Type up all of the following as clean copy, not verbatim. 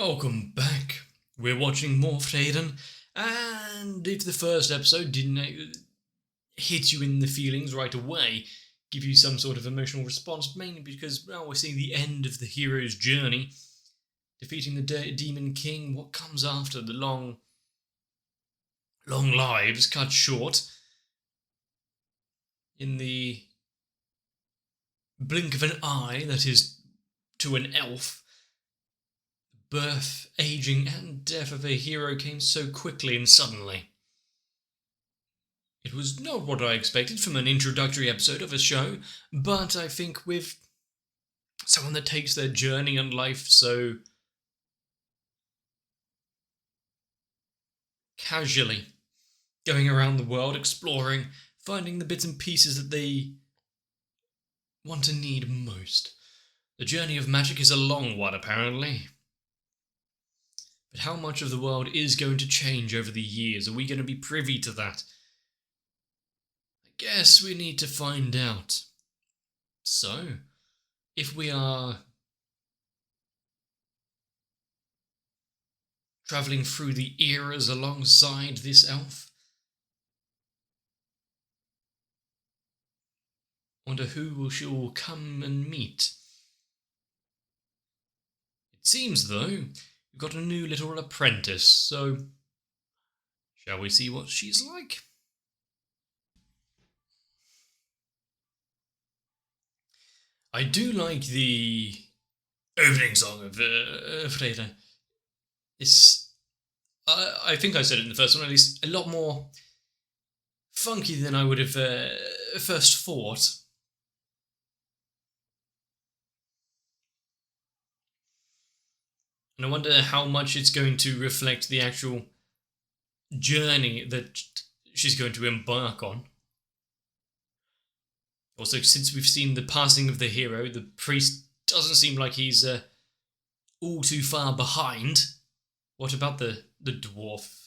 Welcome back. We're watching more Frieren, and if the first episode didn't hit you in the feelings right away, give you some sort of emotional response, mainly because, well, we're seeing the end of the hero's journey, defeating the Demon King. What comes after the long lives cut short in the blink of an eye, that is, to an elf. Birth, aging, and death of a hero came so quickly and suddenly. It was not what I expected from an introductory episode of a show, but I think with someone that takes their journey in life so casually, going around the world, exploring, finding the bits and pieces that they want to need most. The journey of magic is a long one, apparently. But how much of the world is going to change over the years? Are we going to be privy to that? I guess we need to find out. So, if we are travelling through the eras alongside this elf, wonder who she will come and meet. It seems, though, we've got a new little apprentice, so shall we see what she's like? I do like the opening song of Frieren. It's, I think I said it in the first one, at least, a lot more funky than I would have first thought. And I wonder how much it's going to reflect the actual journey that she's going to embark on. Also, since we've seen the passing of the hero, the priest doesn't seem like he's all too far behind. What about the dwarf?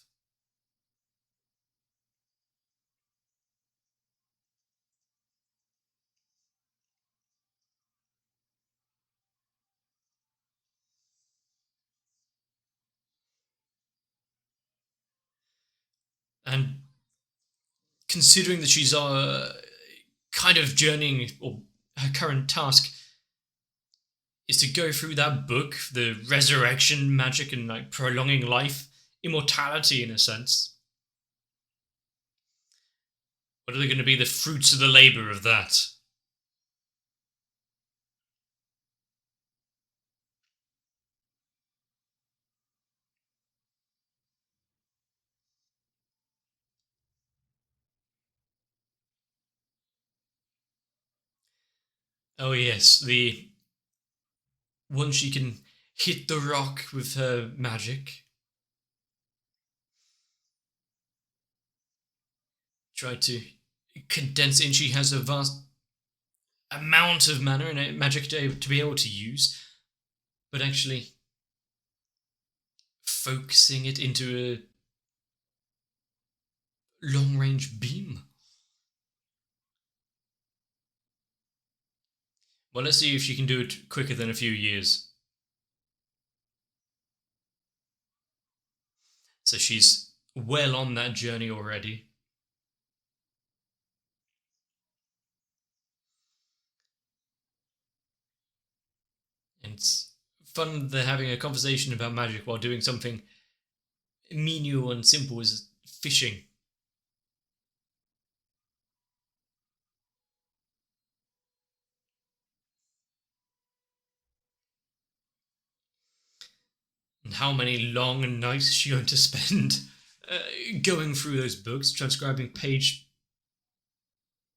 And considering that she's kind of journeying, or her current task is to go through that book, the resurrection magic and like prolonging life, immortality in a sense. What are going to be the fruits of the labor of that? Oh yes, the once she can hit the rock with her magic, try to condense it, and she has a vast amount of mana and magic to be able to use, but actually focusing it into a long range beam. Well, let's see if she can do it quicker than a few years. So she's well on that journey already. And it's fun they're having a conversation about magic while doing something menial and simple as fishing. And how many long nights is she going to spend going through those books, transcribing page...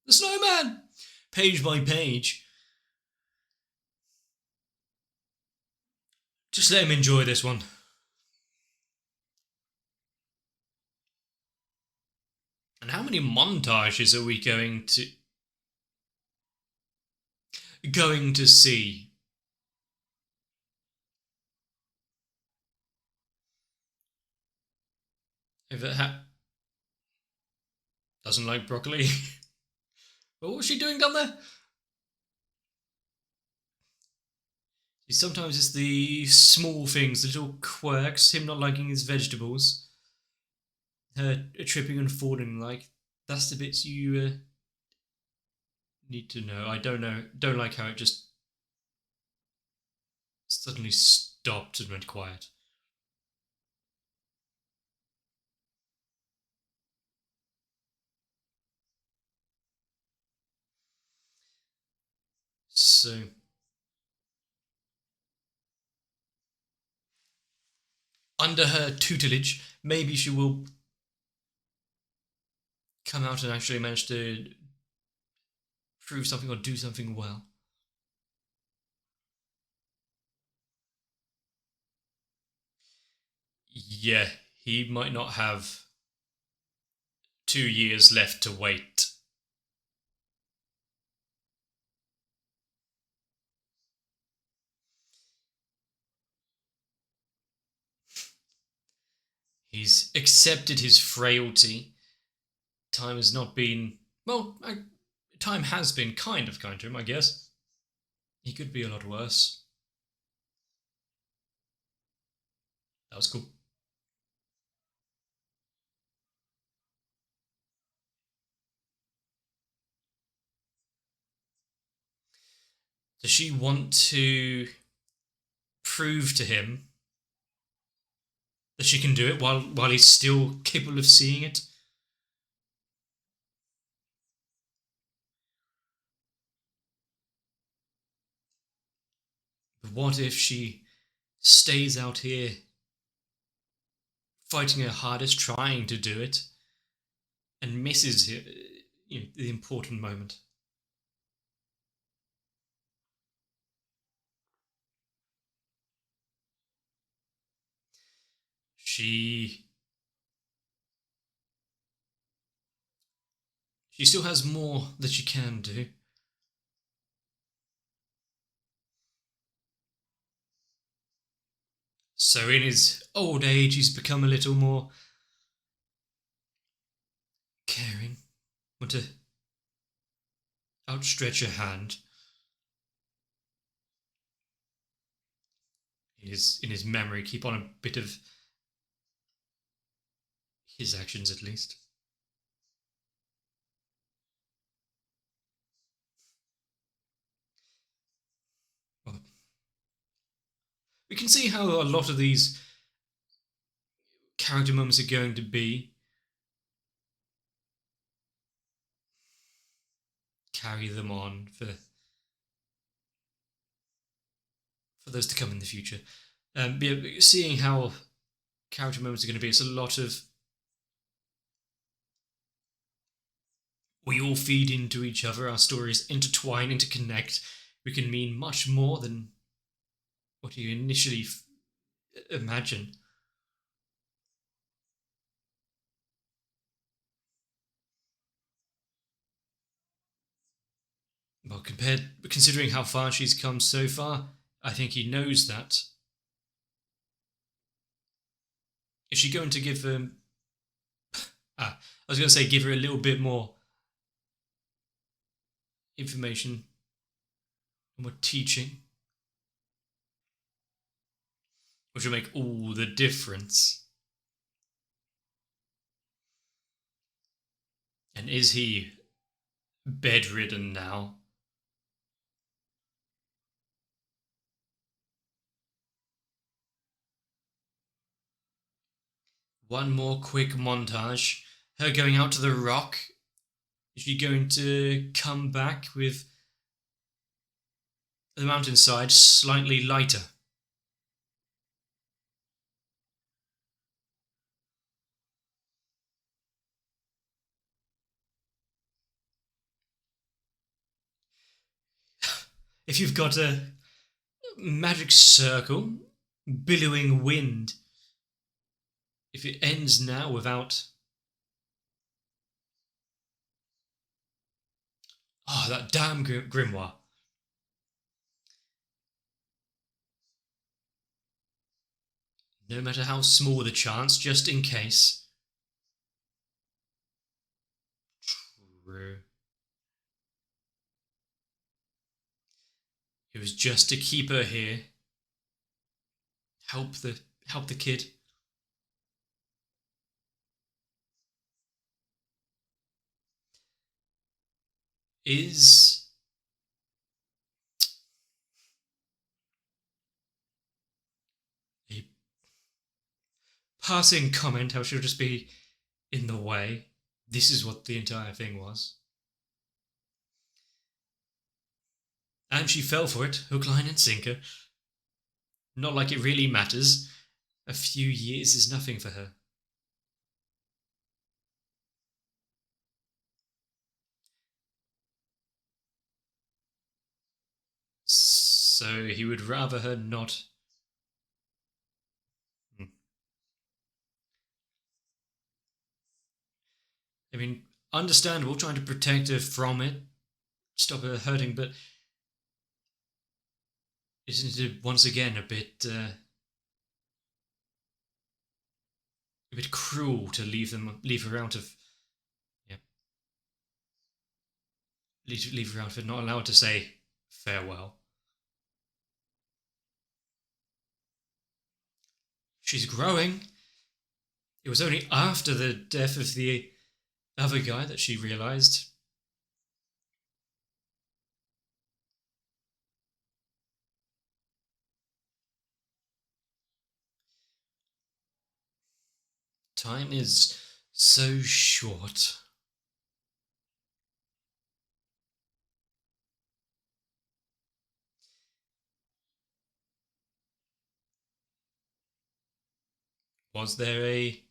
The snowman! Page by page. Just let him enjoy this one. And how many montages are we going to see? If it doesn't like broccoli. But what was she doing down there? Sometimes it's the small things, the little quirks, him not liking his vegetables, her tripping and falling, like, that's the bits you need to know. I don't like how it just suddenly stopped and went quiet. So, under her tutelage, maybe she will come out and actually manage to prove something or do something well. Yeah, he might not have 2 years left to wait. He's accepted his frailty. Time has not been. Well, time has been kind to him, I guess. He could be a lot worse. That was cool. Does she want to prove to him that she can do it while he's still capable of seeing it? But what if she stays out here fighting her hardest, trying to do it, and misses the important moment? She she still has more that she can do. So in his old age, he's become a little more caring. Want to outstretch a hand. In his memory, keep on a bit of his actions at least. Well, we can see how a lot of these character moments are going to be. Carry them on for those to come in the future. Seeing how character moments are going to be, it's a lot of we all feed into each other, our stories intertwine, interconnect. We can mean much more than what you initially imagine. Well, considering how far she's come so far, I think he knows that. Is she going to give him? I was going to say give her a little bit more information, more teaching, which will make all the difference. And is he bedridden now? One more quick montage. Her going out to the rock. Is she going to come back with the mountainside slightly lighter? If you've got a magic circle, billowing wind, if it ends now without. Oh, that damn grimoire. No matter how small the chance, just in case. True. It was just to keep her here, help the kid. Is a passing comment how she'll just be in the way. This is what the entire thing was. And she fell for it, hook, line, and sinker. Not like it really matters. A few years is nothing for her. So he would rather her not. I mean, understandable trying to protect her from it, stop her hurting, but isn't it once again a bit cruel to leave her out of, yeah, leave her out of it, not allowed to say farewell. She's growing. It was only after the death of the other guy that she realized. Time is so short. Was there a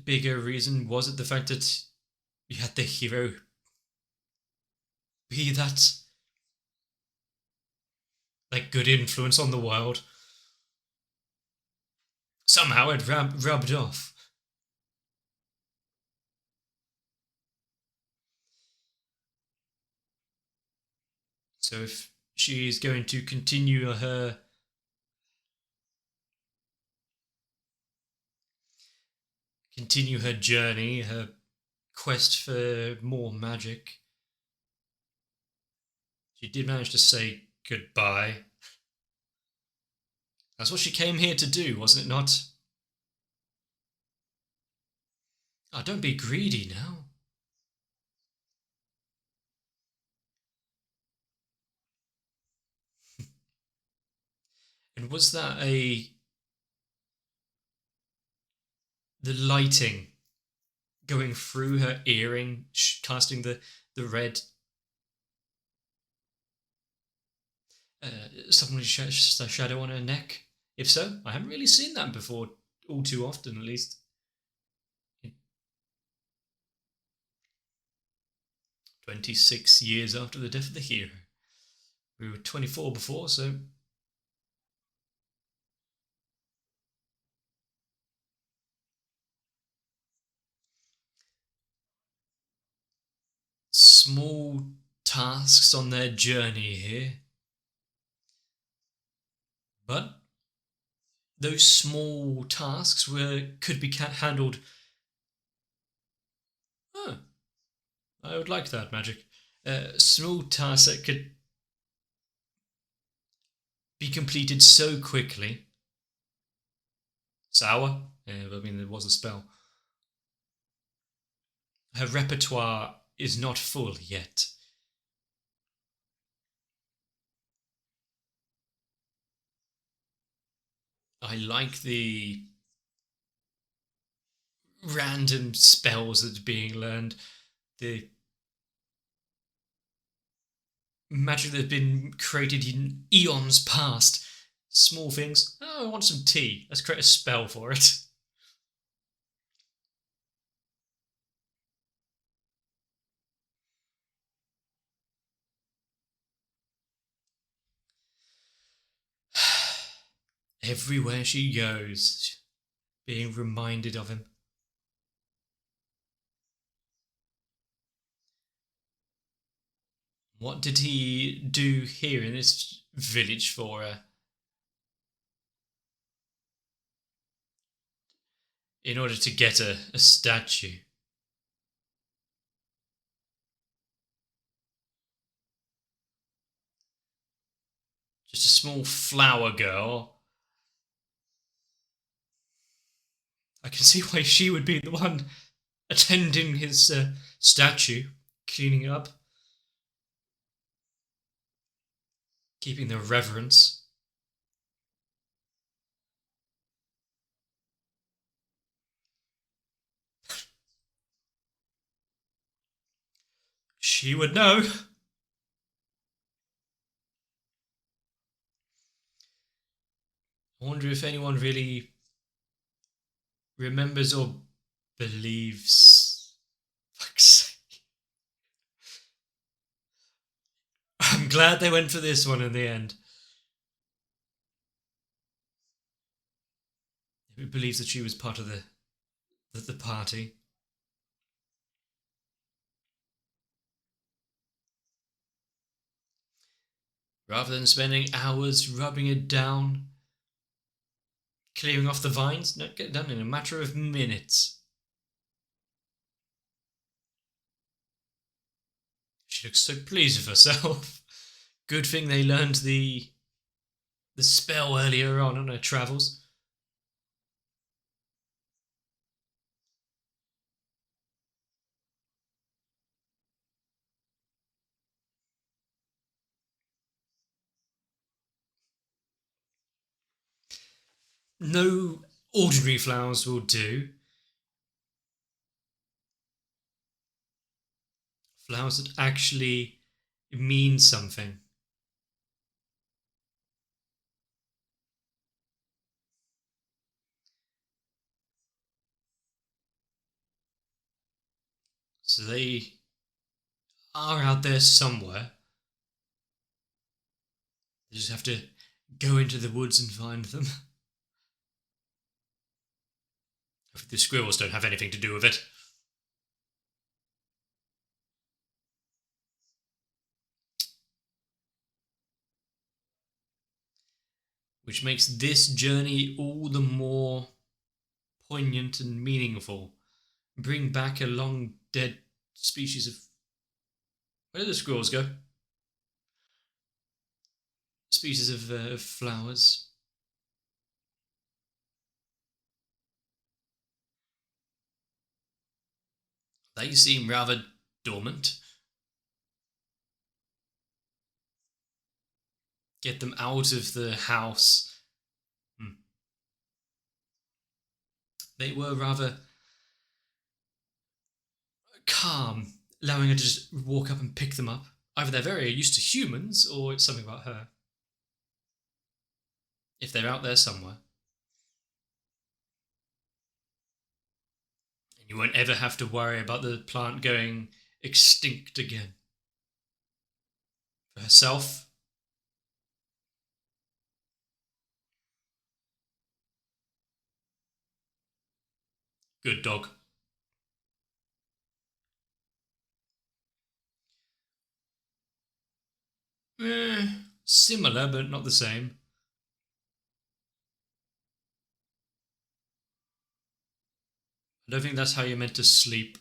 bigger reason? Was it the fact that you had the hero be that like good influence on the world? Somehow it rubbed off. So if she is going to continue her journey, her quest for more magic, she did manage to say goodbye. That's what she came here to do, wasn't it not? Oh, don't be greedy now. And was that the lighting going through her earring, casting the red suddenly shadow on her neck? If so, I haven't really seen that before, all too often at least. 26 years after the death of the hero. We were 24 before, so. Small tasks on their journey here. But those small tasks could be handled. Oh, I would like that magic. Small tasks that could be completed so quickly. Sour? Yeah, I mean, there was a spell. Her repertoire is not full yet. I like the random spells that are being learned, the magic that's been created in eons past. Small things. Oh, I want some tea. Let's create a spell for it. Everywhere she goes, being reminded of him. What did he do here in this village for her? In order to get a statue. Just a small flower girl I can see why she would be the one attending his statue, cleaning it up, keeping the reverence. She would know. I wonder if anyone really remembers or believes. Fuck's sake. I'm glad they went for this one in the end. Who believes that she was part of the party? Rather than spending hours rubbing it down, clearing off the vines, no, get it done in a matter of minutes. She looks so pleased with herself. Good thing they learned the spell earlier on her travels. No ordinary flowers will do. Flowers that actually mean something. So they are out there somewhere. You just have to go into the woods and find them. The squirrels don't have anything to do with it. Which makes this journey all the more poignant and meaningful. Bring back a long dead species of... Where do the squirrels go? Species of flowers. They seem rather dormant. Get them out of the house. They were rather calm, allowing her to just walk up and pick them up. Either they're very used to humans, or it's something about her. If they're out there somewhere. And you won't ever have to worry about the plant going extinct again. For herself. Good dog. Similar, but not the same. I don't think that's how you're meant to sleep.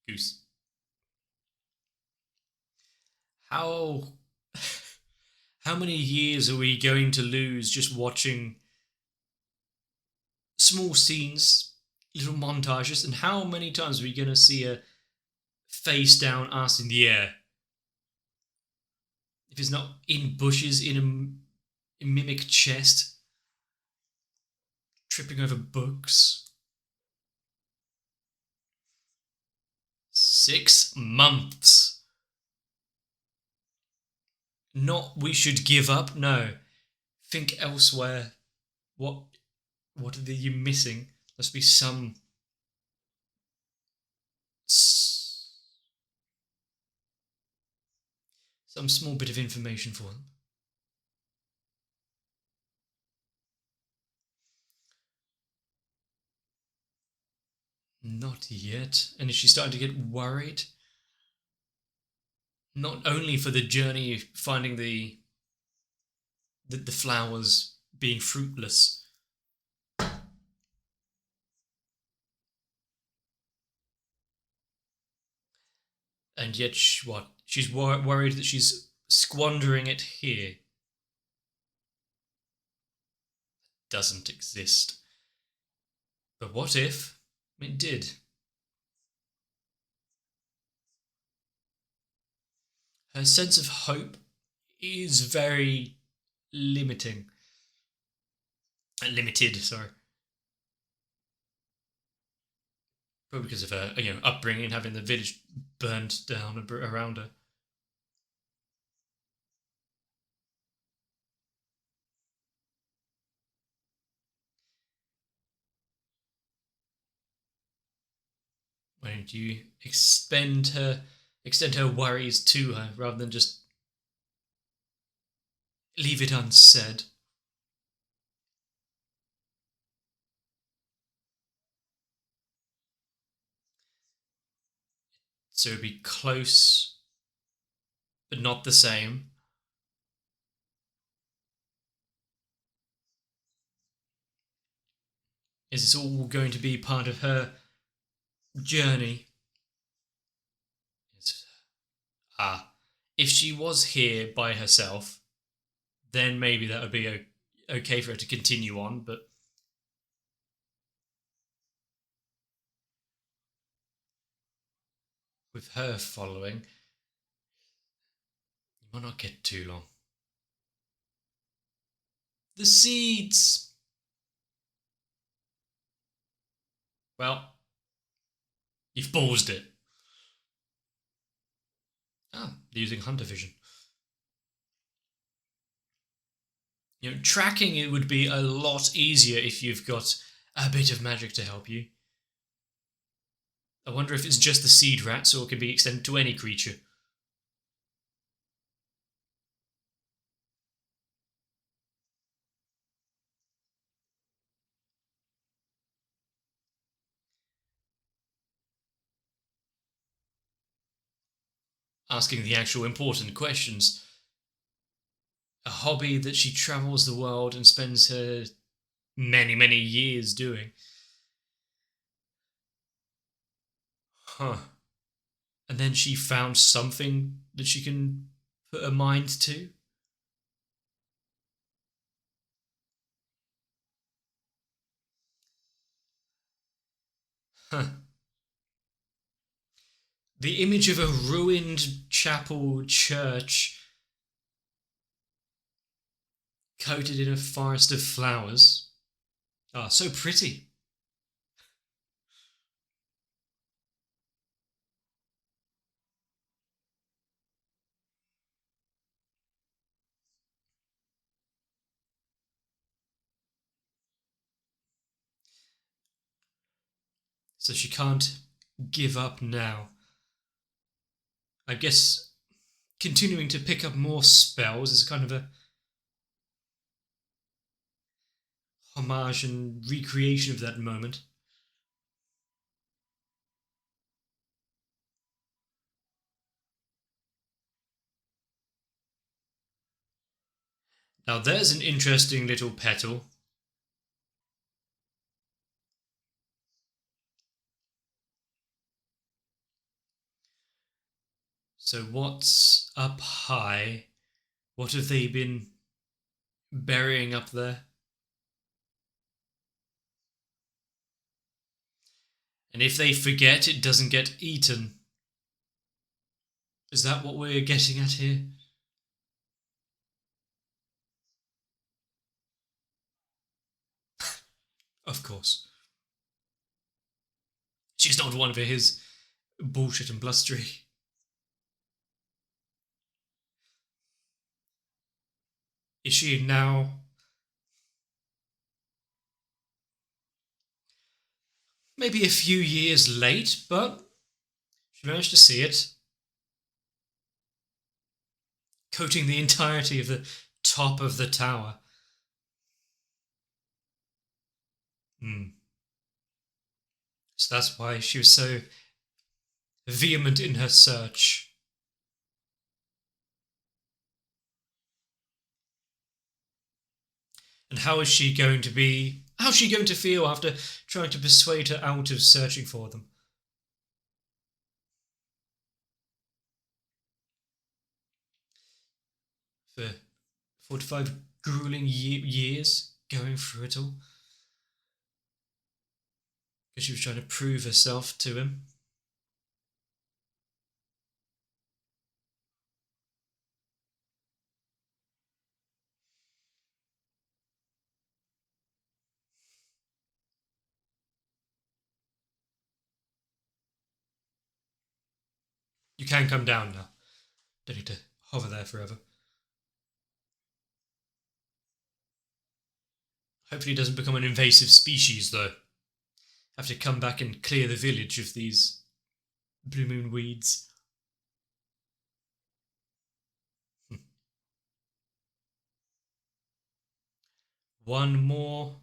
Goose. How many years are we going to lose just watching small scenes, little montages, and how many times are we going to see a face down, ass in the air? If it's not in bushes, in a mimic chest, tripping over books. 6 months. Not we should give up, no. Think elsewhere. What are you missing? Must be some small bit of information for them. Not yet. And is she starting to get worried? Not only for the journey of finding the flowers being fruitless. And yet, she's worried that she's squandering it here. doesn't exist. But what if it did? Her sense of hope is very limiting. Limited, sorry. Probably because of her, upbringing, having the village burned down around her. Why don't you extend her worries to her rather than just leave it unsaid? So it'd be close, but not the same. Is this all going to be part of her journey? Ah, if she was here by herself, then maybe that would be okay for her to continue on, but with her following, you might not get too long. The seeds! Well, you've ballsed it. Ah, they're using hunter vision. Tracking it would be a lot easier if you've got a bit of magic to help you. I wonder if it's just the seed rats or it can be extended to any creature. Asking the actual important questions. A hobby that she travels the world and spends her many, many years doing. Huh. And then she found something that she can put her mind to. Huh. The image of a ruined chapel church coated in a forest of flowers. Ah, so pretty. So she can't give up now. I guess continuing to pick up more spells is kind of a homage and recreation of that moment. Now there's an interesting little petal. So what's up high? What have they been burying up there? And if they forget, it doesn't get eaten. Is that what we're getting at here? Of course. She's not one for his bullshit and blustery. Is she now? Maybe a few years late, but she managed to see it. Coating the entirety of the top of the tower. So that's why she was so vehement in her search. And how's she going to feel after trying to persuade her out of searching for them? For 45 grueling years? going through it all. Because she was trying to prove herself to him. You can come down now. Don't need to hover there forever. Hopefully it doesn't become an invasive species, though. Have to come back and clear the village of these blue moon weeds. One more.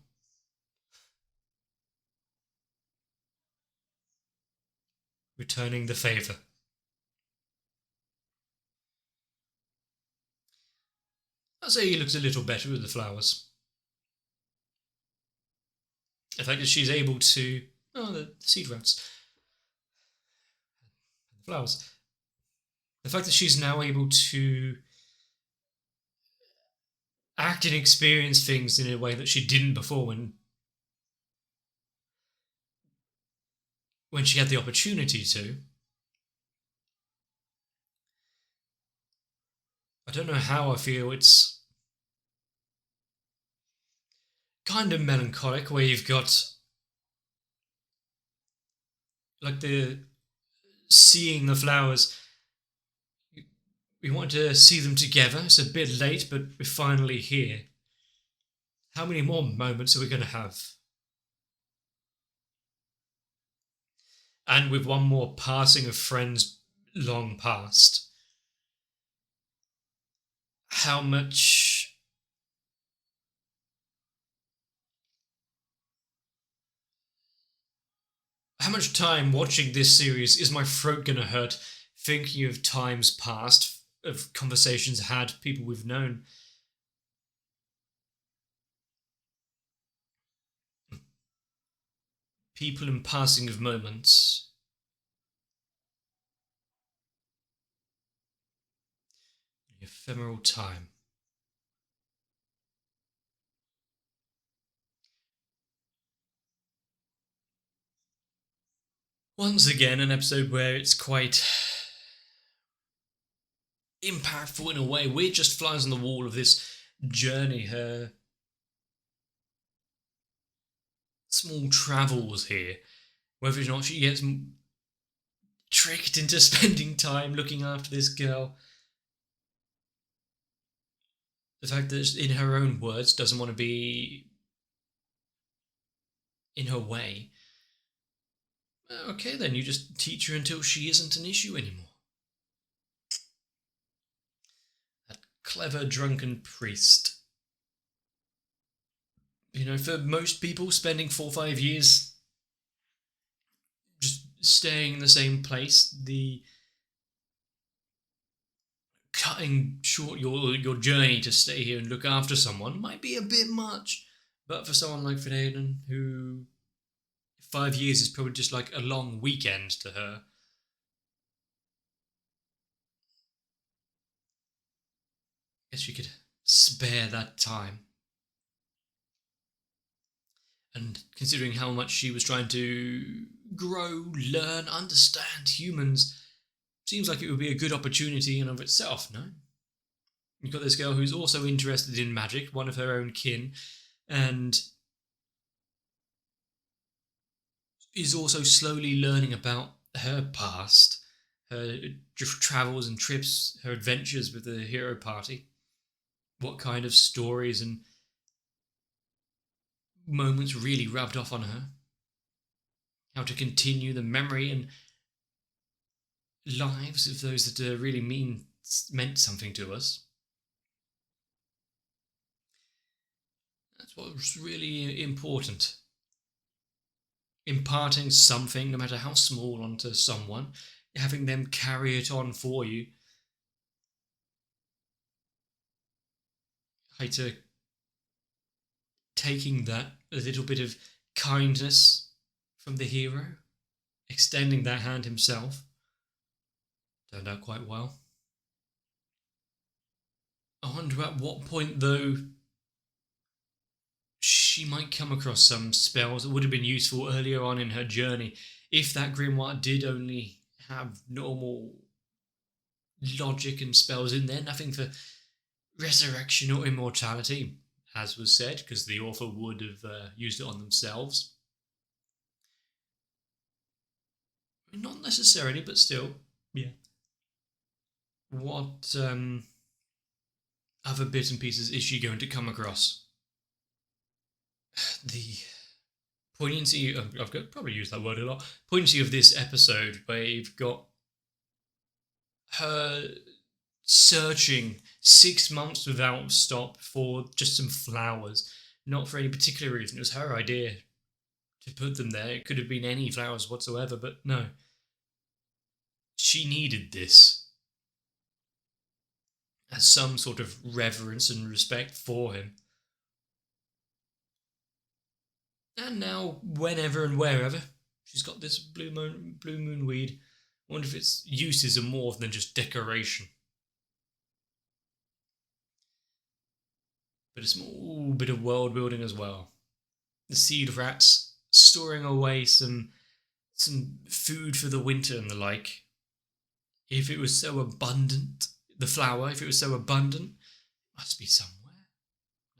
Returning the favour. I'll say he looks a little better with the flowers. The fact that she's able to... Oh, the seed rats. The flowers. The fact that she's now able to act and experience things in a way that she didn't before when she had the opportunity to. I don't know how I feel. It's kind of melancholic where you've got like the seeing the flowers. We want to see them together. It's a bit late, but we're finally here. How many more moments are we going to have? And with one more passing of friends long past, how much time watching this series is my throat going to hurt thinking of times past, of conversations had, people we've known? People in passing of moments. Ephemeral time. Once again, an episode where it's quite impactful in a way. We're just flies on the wall of this journey, her small travels here. Whether or not she gets tricked into spending time looking after this girl. The fact that, in her own words, doesn't want to be in her way. Okay, then you just teach her until she isn't an issue anymore. That clever drunken priest. You know, for most people, spending 4 or 5 years just staying in the same place, the cutting short your journey to stay here and look after someone might be a bit much. But for someone like Frieren, who 5 years is probably just like a long weekend to her, I guess she could spare that time. And considering how much she was trying to grow, learn, understand humans, seems like it would be a good opportunity in of itself, no? You've got this girl who's also interested in magic, one of her own kin, and is also slowly learning about her past, her travels and trips, her adventures with the hero party, what kind of stories and moments really rubbed off on her, how to continue the memory and lives of those that really meant something to us. That's what's really important. Imparting something, no matter how small, onto someone, having them carry it on for you. To taking that a little bit of kindness from the hero, extending that hand himself, turned out quite well. I wonder at what point, though, she might come across some spells that would have been useful earlier on in her journey if that grimoire did only have normal logic and spells in there, nothing for resurrection or immortality, as was said, because the author would have used it on themselves. Not necessarily, but still, yeah. What other bits and pieces is she going to come across? The poignancy, I've probably used that word a lot, poignancy of this episode, where you've got her searching 6 months without stop for just some flowers, not for any particular reason. It was her idea to put them there. It could have been any flowers whatsoever, but no. She needed this as some sort of reverence and respect for him. And now, whenever and wherever, she's got this blue moon weed. I wonder if its uses are more than just decoration. But a small bit of world building as well. The seed rats storing away some food for the winter and the like. If it was so abundant, the flower, if it was so abundant, it must be somewhere.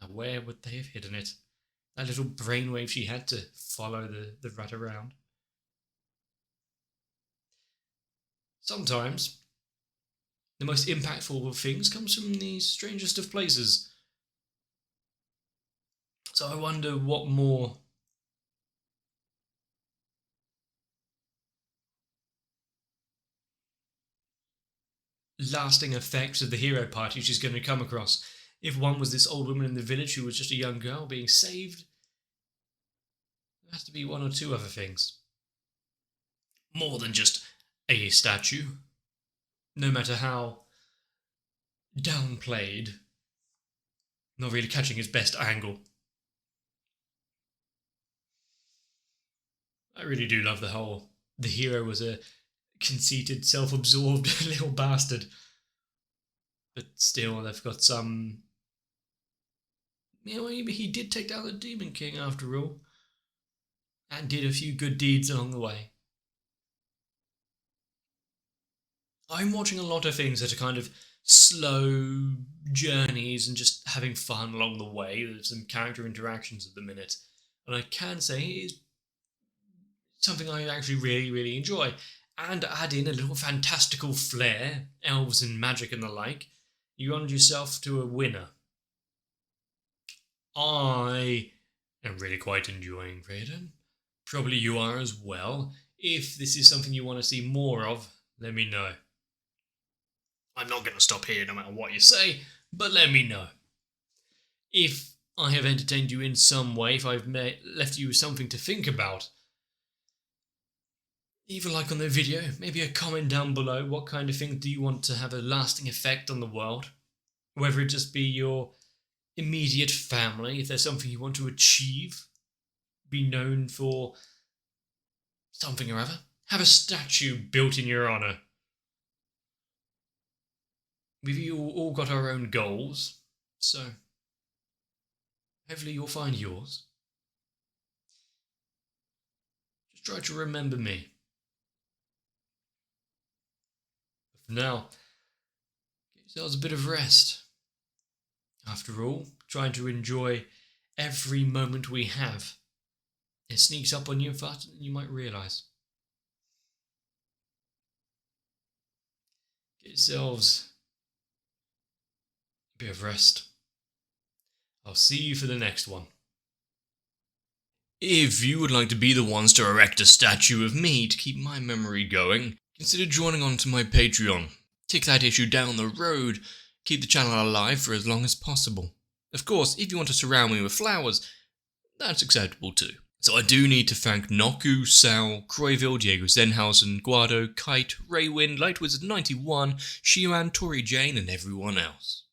Now where would they have hidden it? That little brainwave she had to follow the rat around. Sometimes, the most impactful of things comes from the strangest of places. So I wonder what more lasting effects of the hero party she's going to come across. If one was this old woman in the village who was just a young girl being saved, there has to be one or two other things. More than just a statue. No matter how downplayed, not really catching his best angle. I really do love the hero was a conceited, self-absorbed little bastard. But still, they've got some... he did take down the Demon King after all. And did a few good deeds along the way. I'm watching a lot of things that are kind of slow journeys and just having fun along the way. There's some character interactions at the minute. And I can say it is something I actually really, really enjoy. And add in a little fantastical flair, elves and magic and the like, you earned yourself to a winner. I am really quite enjoying Frieren. Probably you are as well. If this is something you want to see more of, let me know. I'm not going to stop here no matter what you say, but let me know. If I have entertained you in some way, if I've left you with something to think about, leave a like on the video, maybe a comment down below. What kind of thing do you want to have a lasting effect on the world? Whether it just be your immediate family, if there's something you want to achieve, be known for something or other. Have a statue built in your honour. We've all got our own goals, so hopefully you'll find yours. Just try to remember me. But for now, give yourselves a bit of rest. After all, trying to enjoy every moment we have. It sneaks up on you faster than you might realise. Get yourselves a bit of rest. I'll see you for the next one. If you would like to be the ones to erect a statue of me to keep my memory going, consider joining on to my Patreon. Take that issue down the road. Keep the channel alive for as long as possible. Of course, if you want to surround me with flowers, that's acceptable too. So I do need to thank Noku, Sal, Croyville, Diego Zenhausen, Guado, Kite, Raywind, Lightwizard91, Shiran, Tori Jane, and everyone else.